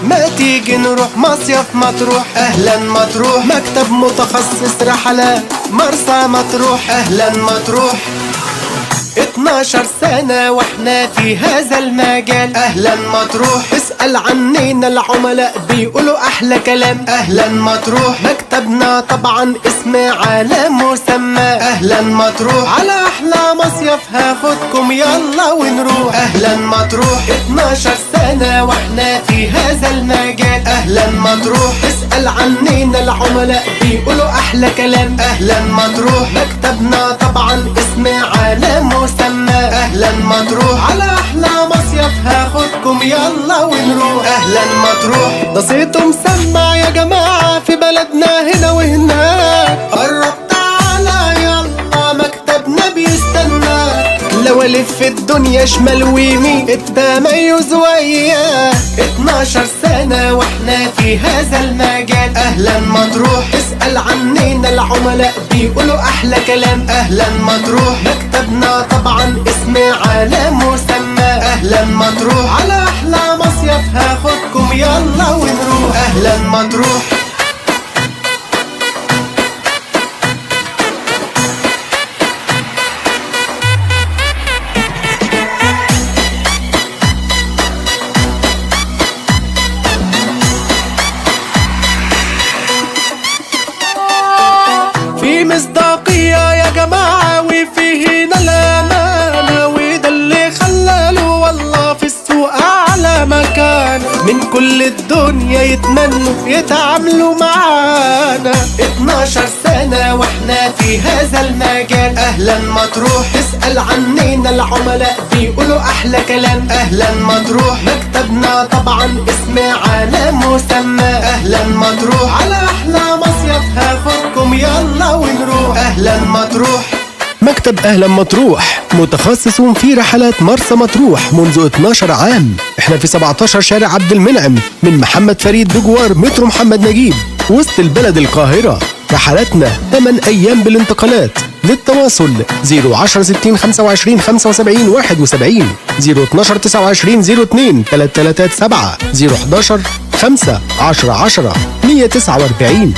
ما تيجي نروح مصيف مطروح؟ أهلا مطروح، مكتب متخصص رحلات مرسى مطروح. أهلا مطروح، 12 سنة واحنا في هذا المجال. أهلا مطروح، اسأل عنينا العملاء بيقولوا أحلى كلام. أهلا مطروح، مكتبنا طبعا اسم على مسمى. أهلا مطروح، على أحلى مصيف هاخدكم يلا ونروح. أهلا مطروح، 12 سنة واحنا في هذا المجال. أهلا مطروح، اسأل عنينا العملاء بيقولوا أحلى كلام. أهلا مطروح، مكتبنا طبعا اسم على مسمى. أهلا مطروح، على أحلى مصيف هاخدكم يلا ونروح. أهلا مطروح، ده صيته مسمع يا جماعة في بلدنا هنا وهناك. قرب تعالى يلا مكتبنا بيستناك. لو ألف الدنيا شمال ويمين التميز وياه. 12 سنة واحنا في هذا المجال. أهلا مطروح، اسأل عنينا العملاء بيقولوا أحلى كلام. أهلا مطروح، مكتبنا طبعا اسم على مسمى. أهلا مطروح، على أحلى مصيف هاخدكم يلا ونروح. أهلا مطروح، في مصداقية يا جماعة وفي هنا الأمانة. وده اللي خلاله والله في السوق أعلى مكان. من كل الدنيا يتمنوا يتعاملوا معانا. 12 سنة واحنا في هذا المجال. أهلا مطروح، اسأل عنينا العملاء بيقولوا أحلى كلام. أهلا مطروح، مكتبنا طبعا اسم على مسمى. أهلا مطروح، على أحلى مصيف هاخدكم يلا ونروح. أهلا مطروح، مكتب أهلا مطروح متخصص في رحلات مرسى مطروح منذ 12 عام. احنا في 17 شارع عبد المنعم من محمد فريد بجوار مترو محمد نجيب وسط البلد القاهرة. رحلاتنا 8 أيام بالانتقالات. للتواصل 010 60 25 75 71 012 29 02 337 011 5 10 10 149.